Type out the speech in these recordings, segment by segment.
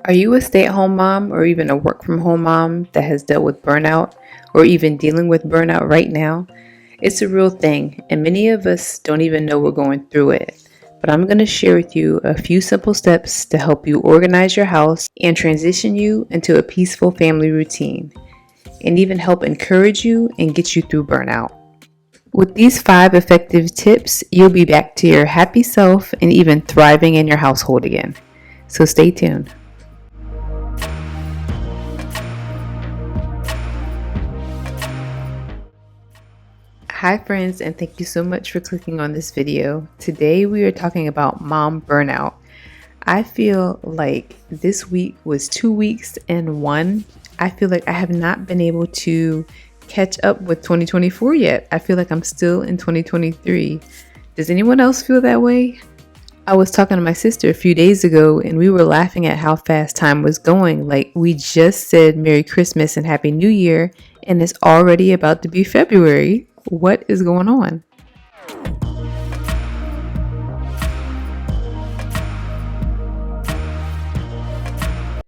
Are you a stay-at-home mom or even a work-from-home mom that has dealt with burnout or even dealing with burnout right now? It's a real thing, and many of us don't even know we're going through it. But I'm going to share with you a few simple steps to help you organize your house and transition you into a peaceful family routine, and even help encourage you and get you through burnout. With these 5 effective tips, you'll be back to your happy self and even thriving in your household again. So stay tuned. Hi friends, and thank you so much for clicking on this video. Today we are talking about mom burnout. I feel like this week was 2 weeks in one. I feel like I have not been able to catch up with 2024 yet. I feel like I'm still in 2023. Does anyone else feel that way? I was talking to my sister a few days ago and we were laughing at how fast time was going. Like, we just said Merry Christmas and Happy New Year and it's already about to be February. What is going on?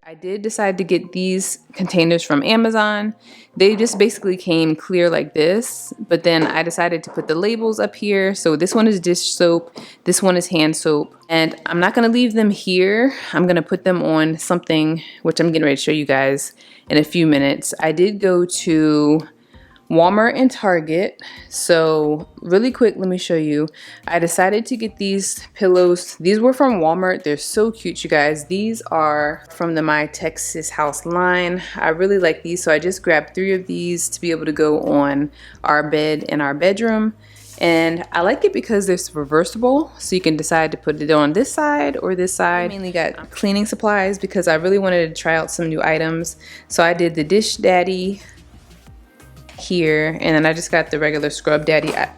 I did decide to get these containers from Amazon. They just basically came clear like this, but then I decided to put the labels up here. So this one is dish soap, this one is hand soap, and I'm not gonna leave them here. I'm gonna put them on something, which I'm getting ready to show you guys in a few minutes. I did go to Walmart and Target. So really quick, let me show you. I decided to get these pillows. These were from Walmart. They're so cute, you guys. These are from the My Texas House line. I really like these, so I just grabbed 3 of these to be able to go on our bed in our bedroom. And I like it because they're reversible, so you can decide to put it on this side or this side. I mainly got cleaning supplies because I really wanted to try out some new items. So I did the Dish Daddy here, and then I just got the regular Scrub Daddy. And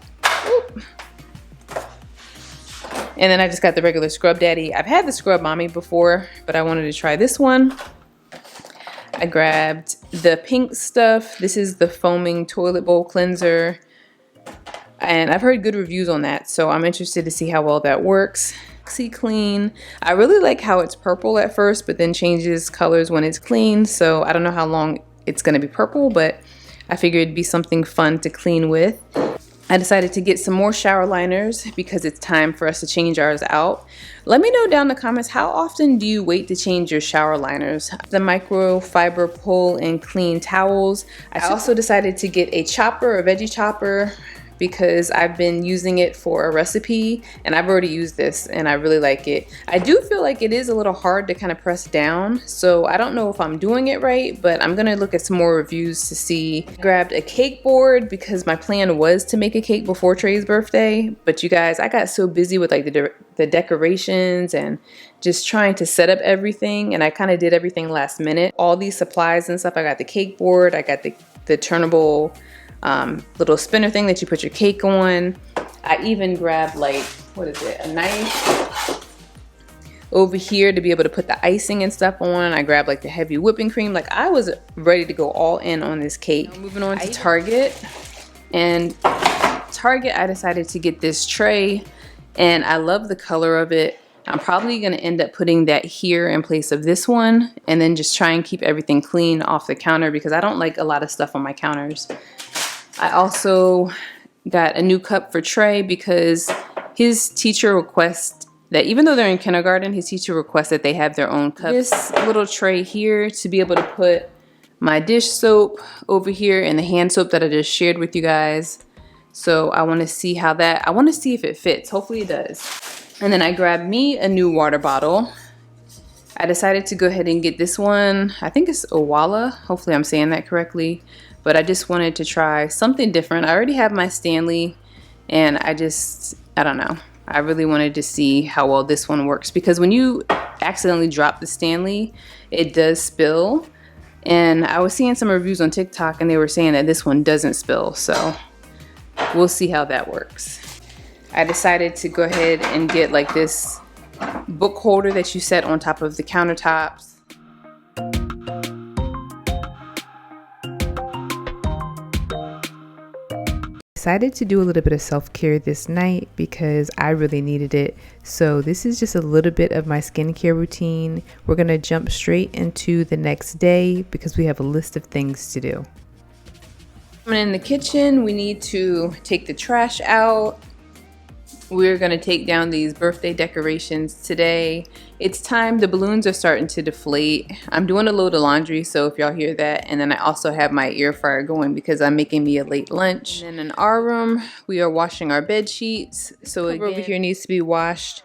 then I just got the regular Scrub Daddy. I've had the Scrub Mommy before, but I wanted to try this one. I grabbed the pink stuff. This is the foaming toilet bowl cleanser, and I've heard good reviews on that, so I'm interested to see how well that works. Clean. I really like how it's purple at first, but then changes colors when it's clean, so I don't know how long it's going to be purple, but I figured it'd be something fun to clean with. I decided to get some more shower liners because it's time for us to change ours out. Let me know down in the comments, how often do you wait to change your shower liners? The microfiber pull and clean towels. I also decided to get a chopper, a veggie chopper, because I've been using it for a recipe and I've already used this and I really like it. I do feel like it is a little hard to kind of press down, so I don't know if I'm doing it right, but I'm gonna look at some more reviews to see. I grabbed a cake board because my plan was to make a cake before Trey's birthday, but you guys, I got so busy with like the decorations and just trying to set up everything, and I kind of did everything last minute. All these supplies and stuff, I got the cake board, I got the turnable little spinner thing that you put your cake on. I even grabbed, like, what is it, a knife over here to be able to put the icing and stuff on. I grabbed like the heavy whipping cream. Like, I was ready to go all in on this cake. Now, moving on to Target. And Target, I decided to get this tray and I love the color of it. I'm probably going to end up putting that here in place of this one, and then just try and keep everything clean off the counter because I don't like a lot of stuff on my counters. I also got a new cup for Trey because his teacher requests that even though they're in kindergarten, his teacher requests that they have their own cup. This little tray here to be able to put my dish soap over here and the hand soap that I just shared with you guys. So I want to see how I want to see if it fits. Hopefully it does. And then I grabbed me a new water bottle. I decided to go ahead and get this one. I think it's Owala. Hopefully I'm saying that correctly. But I just wanted to try something different. I already have my Stanley, and I don't know. I really wanted to see how well this one works, because when you accidentally drop the Stanley, it does spill. And I was seeing some reviews on TikTok and they were saying that this one doesn't spill, so we'll see how that works. I decided to go ahead and get like this book holder that you set on top of the countertops. decided to do a little bit of self-care this night because I really needed it. So this is just a little bit of my skincare routine. We're gonna jump straight into the next day because we have a list of things to do. In the kitchen, we need to take the trash out. We're gonna take down these birthday decorations today. It's time, the balloons are starting to deflate. I'm doing a load of laundry, so if y'all hear that, and then I also have my air fryer going because I'm making me a late lunch. And then in our room, we are washing our bed sheets. So again, over here needs to be washed.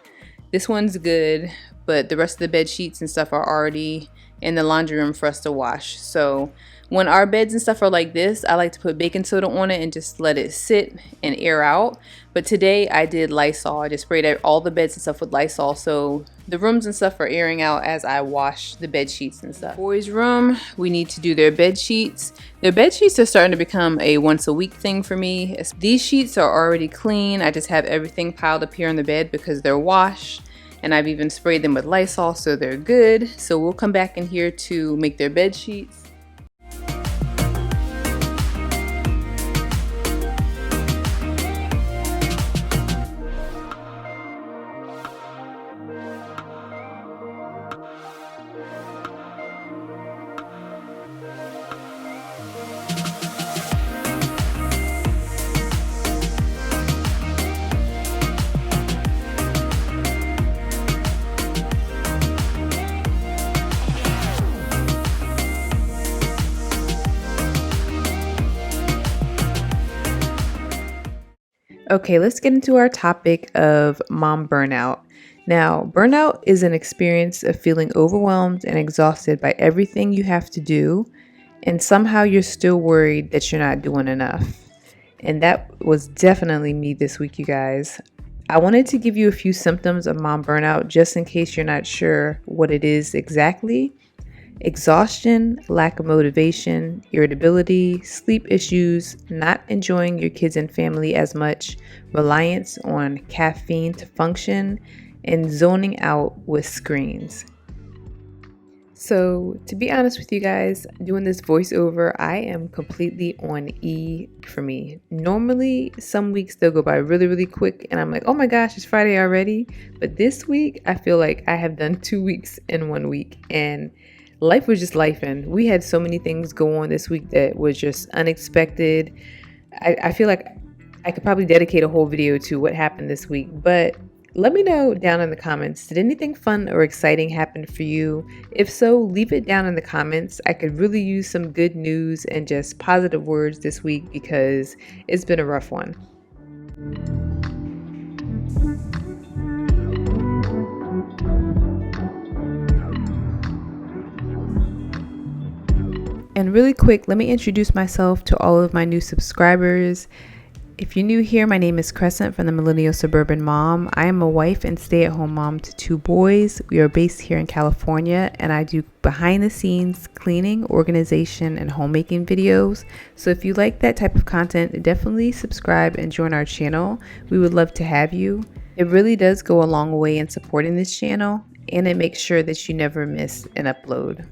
This one's good, but the rest of the bed sheets and stuff are already in the laundry room for us to wash. So when our beds and stuff are like this, I like to put baking soda on it and just let it sit and air out. But today I did Lysol. I just sprayed all the beds and stuff with Lysol, so the rooms and stuff are airing out as I wash the bed sheets and stuff. Boys' room, we need to do their bed sheets. Their bed sheets are starting to become a once a week thing for me. These sheets are already clean. I just have everything piled up here on the bed because they're washed. And I've even sprayed them with Lysol, so they're good. So we'll come back in here to make their bed sheets. Okay, let's get into our topic of mom burnout. Now, burnout is an experience of feeling overwhelmed and exhausted by everything you have to do, and somehow you're still worried that you're not doing enough. And that was definitely me this week, you guys. I wanted to give you a few symptoms of mom burnout just in case you're not sure what it is exactly. Exhaustion, lack of motivation, irritability, sleep issues, not enjoying your kids and family as much, reliance on caffeine to function, and zoning out with screens. So, to be honest with you guys, doing this voiceover, I am completely on E for me. Normally, some weeks they'll go by really, really quick, and I'm like, oh my gosh, it's Friday already. But this week, I feel like I have done 2 weeks in 1 week, and life was just lifing. We had so many things go on this week that was just unexpected. I feel like I could probably dedicate a whole video to what happened this week, but let me know down in the comments. Did anything fun or exciting happen for you? If so, leave it down in the comments. I could really use some good news and just positive words this week because it's been a rough one. And really quick, let me introduce myself to all of my new subscribers. If you're new here, my name is Crescent from the Millennial Suburban Mom. I am a wife and stay-at-home mom to 2 boys. We are based here in California, and I do behind-the-scenes cleaning, organization, and homemaking videos. So if you like that type of content, definitely subscribe and join our channel. We would love to have you. It really does go a long way in supporting this channel, and it makes sure that you never miss an upload.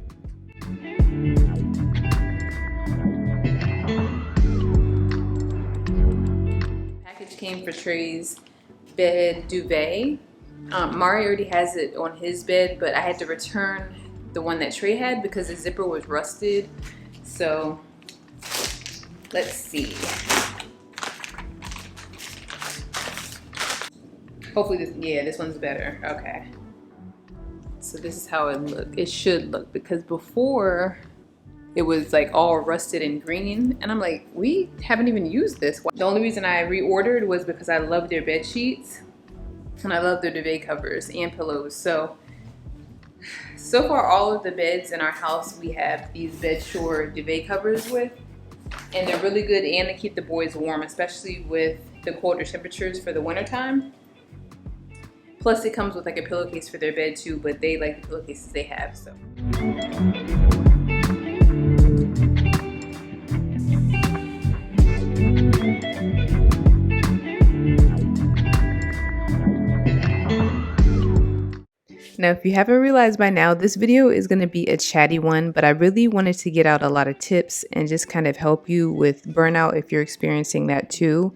Came for Trey's bed duvet. Mari already has it on his bed, but I had to return the one that Trey had because the zipper was rusted. So let's see. Hopefully this one's better. Okay. So this is how it should look, because before it was like all rusted and green, and I'm like, we haven't even used this. The only reason I reordered was because I love their bed sheets and I love their duvet covers and pillows. So far all of the beds in our house we have these Bedshore duvet covers with, and they're really good and they keep the boys warm, especially with the colder temperatures for the winter time. Plus it comes with like a pillowcase for their bed too, but they like the pillowcases they have, so. Now, if you haven't realized by now, this video is going to be a chatty one, but I really wanted to get out a lot of tips and just kind of help you with burnout if you're experiencing that too.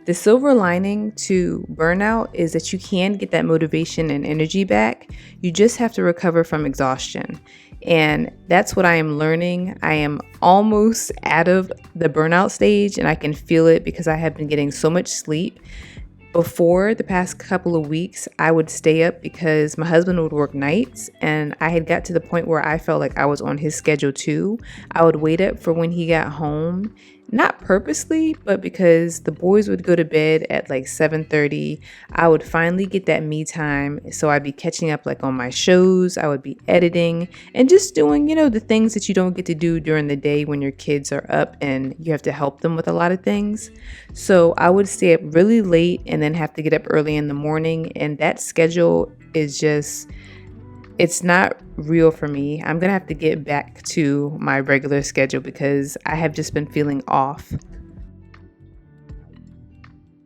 The silver lining to burnout is that you can get that motivation and energy back. You just have to recover from exhaustion. And that's what I am learning. I am almost out of the burnout stage, and I can feel it because I have been getting so much sleep. Before the past couple of weeks, I would stay up because my husband would work nights, and I had got to the point where I felt like I was on his schedule too. I would wait up for when he got home, not purposely, but because the boys would go to bed at like 7:30. I would finally get that me time. So I'd be catching up like on my shows. I would be editing and just doing, the things that you don't get to do during the day when your kids are up and you have to help them with a lot of things. So I would stay up really late and then have to get up early in the morning. And that schedule is just, it's not real for me. I'm going to have to get back to my regular schedule because I have just been feeling off.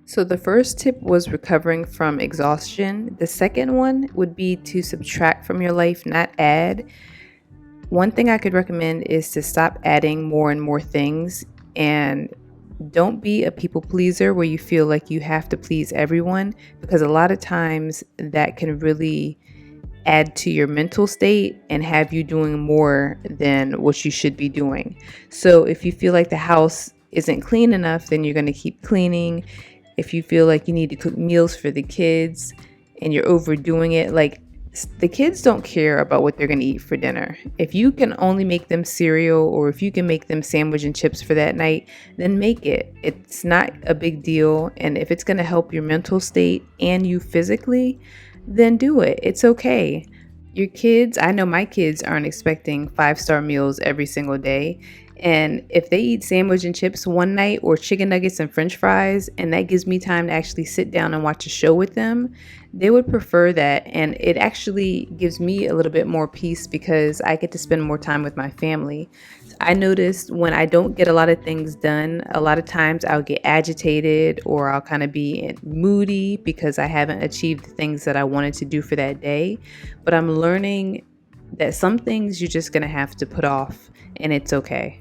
So the first tip was recovering from exhaustion. The second one would be to subtract from your life, not add. One thing I could recommend is to stop adding more and more things, and don't be a people pleaser where you feel like you have to please everyone, because a lot of times that can really add to your mental state and have you doing more than what you should be doing. So if you feel like the house isn't clean enough, then you're going to keep cleaning. If you feel like you need to cook meals for the kids and you're overdoing it, like the kids don't care about what they're going to eat for dinner. If you can only make them cereal, or if you can make them sandwich and chips for that night, then make it. It's not a big deal. And if it's going to help your mental state and you physically, then do it. It's okay. Your kids, I know my kids aren't expecting 5-star meals every single day. And if they eat sandwich and chips one night, or chicken nuggets and french fries, and that gives me time to actually sit down and watch a show with them, they would prefer that. And it actually gives me a little bit more peace because I get to spend more time with my family. I noticed when I don't get a lot of things done, a lot of times I'll get agitated, or I'll kind of be moody because I haven't achieved the things that I wanted to do for that day. But I'm learning that some things you're just going to have to put off, and it's okay.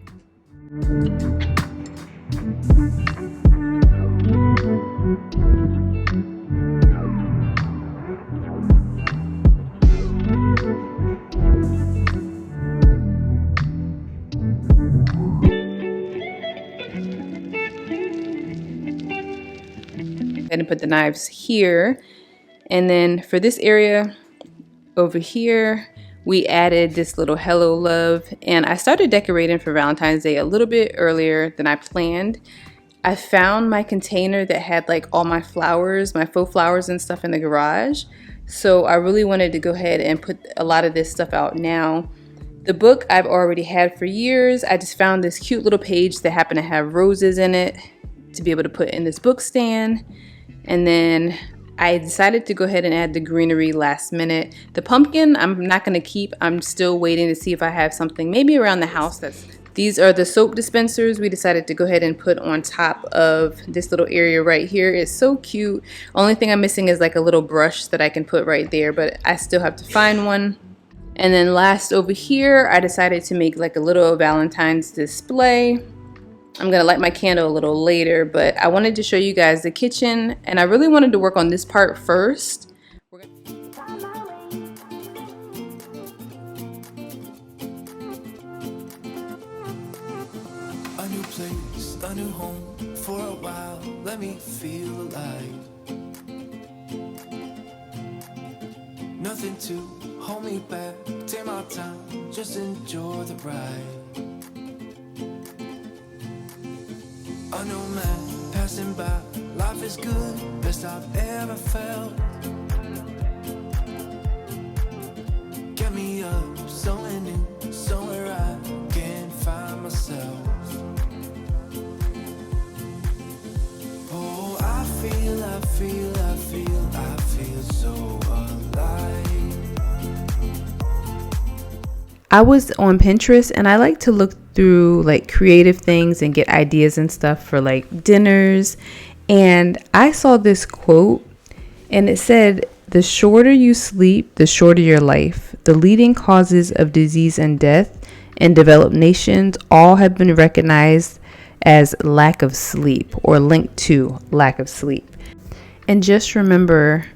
And put the knives here, and then for this area over here, we added this little hello love, and I started decorating for Valentine's Day a little bit earlier than I planned. I found my container that had like all my flowers, my faux flowers and stuff in the garage, so I really wanted to go ahead and put a lot of this stuff out now. The book I've already had for years. I just found this cute little page that happened to have roses in it to be able to put in this book stand. And then I decided to go ahead and add the greenery last minute. The pumpkin I'm not going to keep. I'm still waiting to see if I have something maybe around the house. These are the soap dispensers we decided to go ahead and put on top of this little area right here. It's so cute. Only thing I'm missing is like a little brush that I can put right there, but I still have to find one. And then last over here, I decided to make like a little Valentine's display. I'm going to light my candle a little later, but I wanted to show you guys the kitchen, and I really wanted to work on this part first. A new place, a new home, for a while, let me feel alive. Nothing to hold me back, take my time, just enjoy the ride. A new man passing by, life is good, best I've ever felt. Get me up, somewhere new, somewhere I can find myself. Oh, I feel so alive. I was on Pinterest, and I like to look through like creative things and get ideas and stuff for like dinners. And I saw this quote, and it said, The shorter you sleep, the shorter your life. The leading causes of disease and death in developed nations all have been recognized as lack of sleep or linked to lack of sleep. And just remember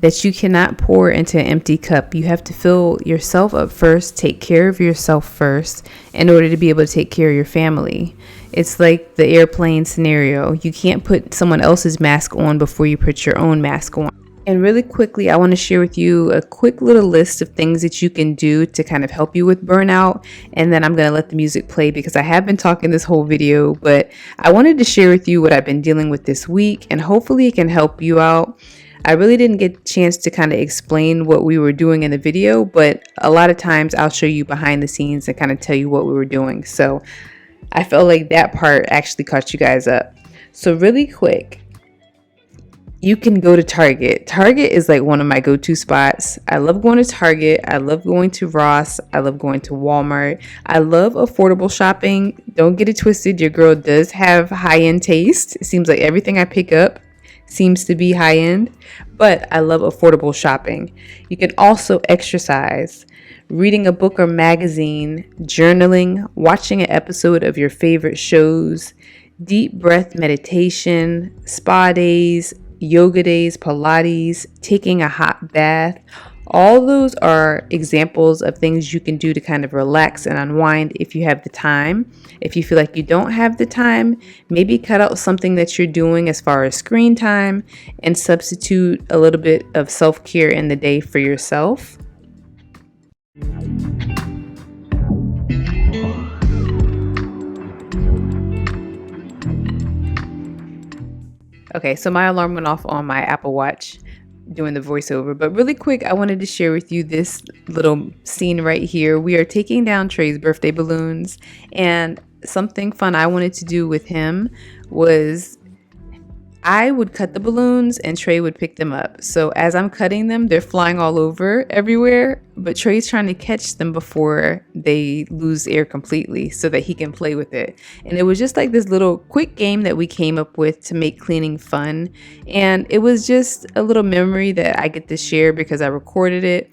that you cannot pour into an empty cup. You have to fill yourself up first, take care of yourself first in order to be able to take care of your family. It's like the airplane scenario. You can't put someone else's mask on before you put your own mask on. And really quickly, I want to share with you a quick little list of things that you can do to kind of help you with burnout. And then I'm going to let the music play because I have been talking this whole video, but I wanted to share with you what I've been dealing with this week, and hopefully it can help you out. I really didn't get a chance to kind of explain what we were doing in the video, but a lot of times I'll show you behind the scenes and kind of tell you what we were doing. So I felt like that part actually caught you guys up. So really quick, you can go to Target. Target is like one of my go-to spots. I love going to Target. I love going to Ross. I love going to Walmart. I love affordable shopping. Don't get it twisted. Your girl does have high-end taste. It seems like everything I pick up seems to be high-end, but I love affordable shopping. You can also exercise, reading a book or magazine, journaling, watching an episode of your favorite shows, deep breath meditation, spa days, yoga days, Pilates, taking a hot bath. All those are examples of things you can do to kind of relax and unwind if you have the time. If you feel like you don't have the time, maybe cut out something that you're doing as far as screen time and substitute a little bit of self-care in the day for yourself. Okay, so my alarm went off on my Apple Watch doing the voiceover, but really quick, I wanted to share with you this little scene right here. We are taking down Trey's birthday balloons, and something fun I wanted to do with him was I would cut the balloons and Trey would pick them up. So as I'm cutting them, they're flying all over everywhere, but Trey's trying to catch them before they lose air completely so that he can play with it. And it was just like this little quick game that we came up with to make cleaning fun. And it was just a little memory that I get to share because I recorded it.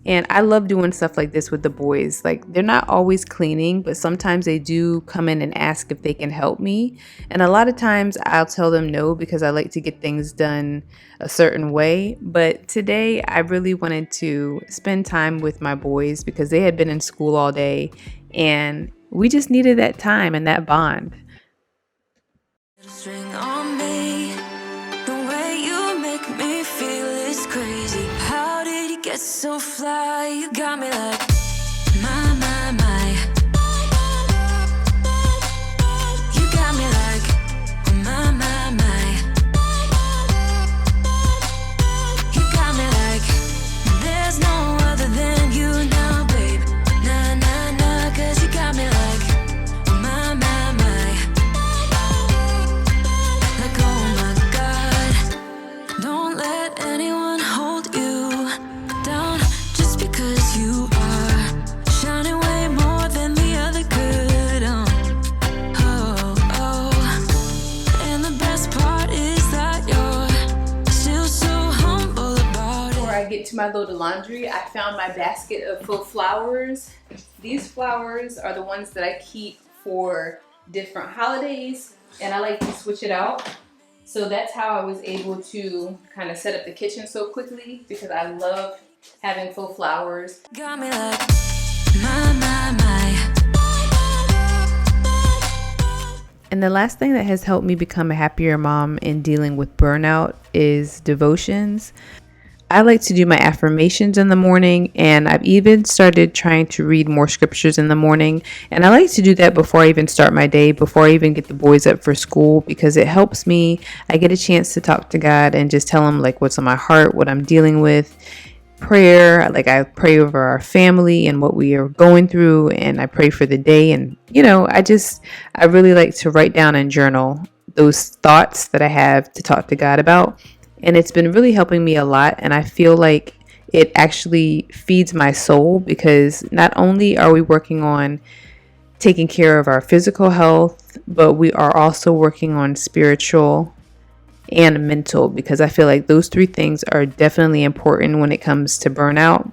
And I love doing stuff like this with the boys. Like, they're not always cleaning, but sometimes they do come in and ask if they can help me. And a lot of times I'll tell them no because I like to get things done a certain way. But today I really wanted to spend time with my boys because they had been in school all day and we just needed that time and that bond. String on me, the way you make me feel is crazy. How did you get so fly? You got me like my. You got me like my. You got me like there's no other than you now, babe. Nah, 'cause you got me like my. Like, oh my God, don't let anyone hold you down just because you are shining way more than the other could. And the best part is that you're still so humble about it. Before I get to my load of laundry, I found my basket of full flowers. These flowers are the ones that I keep for different holidays, and I like to switch it out. So that's how I was able to kind of set up the kitchen so quickly, because I love having full flowers. Got me like my. And the last thing that has helped me become a happier mom in dealing with burnout is devotions. I like to do my affirmations in the morning, and I've even started trying to read more scriptures in the morning. And I like to do that before I even start my day, before I even get the boys up for school, because it helps me. I get a chance to talk to God and just tell him like what's on my heart, what I'm dealing with. Prayer, like I pray over our family and what we are going through, and I pray for the day. And I really like to write down and journal those thoughts that I have to talk to God about. And it's been really helping me a lot. And I feel like it actually feeds my soul, because not only are we working on taking care of our physical health, but we are also working on spiritual and mental, because I feel like those three things are definitely important when it comes to burnout.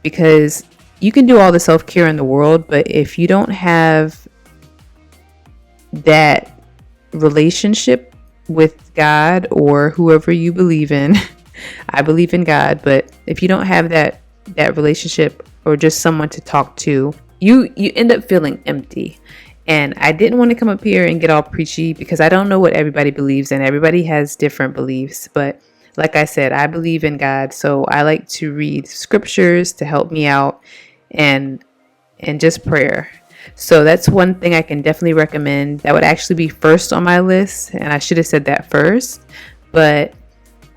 Because you can do all the self-care in the world, but if you don't have that relationship with God or whoever you believe in, I believe in God, but if you don't have that relationship or just someone to talk to, you end up feeling empty. And I didn't want to come up here and get all preachy because I don't know what everybody believes in. Everybody has different beliefs, but like I said, I believe in God, so I like to read scriptures to help me out and just prayer. So that's one thing I can definitely recommend. That would actually be first on my list, and I should have said that first, but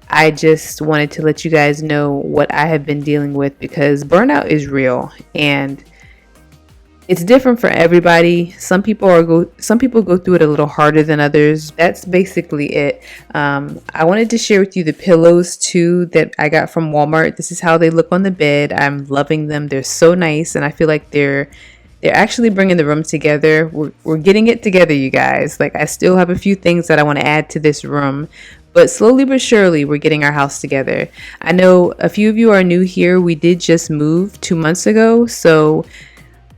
I just wanted to let you guys know what I have been dealing with, because burnout is real and it's different for everybody. Some people go through it a little harder than others. That's basically it. I wanted to share with you the pillows too that I got from Walmart. This is how they look on the bed. I'm loving them. They're so nice, and I feel like they're actually bringing the room together. We're getting it together, you guys. Like, I still have a few things that I want to add to this room, but slowly but surely we're getting our house together. I know a few of you are new here. We did just move 2 months ago, so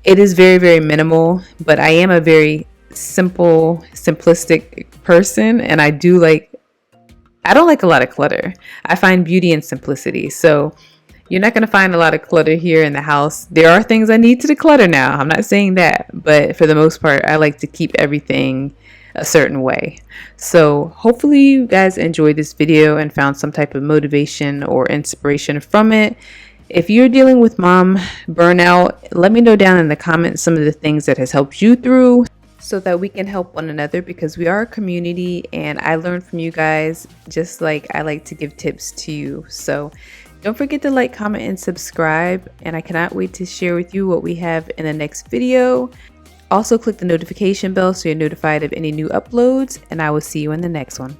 it is very, very minimal, but I am a very simplistic person, and I don't like a lot of clutter. I find beauty in simplicity. So you're not going to find a lot of clutter here in the house. There are things I need to declutter now. I'm not saying that, but for the most part, I like to keep everything a certain way. So hopefully you guys enjoyed this video and found some type of motivation or inspiration from it. If you're dealing with mom burnout, let me know down in the comments some of the things that has helped you through, so that we can help one another, because we are a community and I learn from you guys just like I like to give tips to you. So don't forget to like, comment, and subscribe, and I cannot wait to share with you what we have in the next video. Also click the notification bell so you're notified of any new uploads, and I will see you in the next one.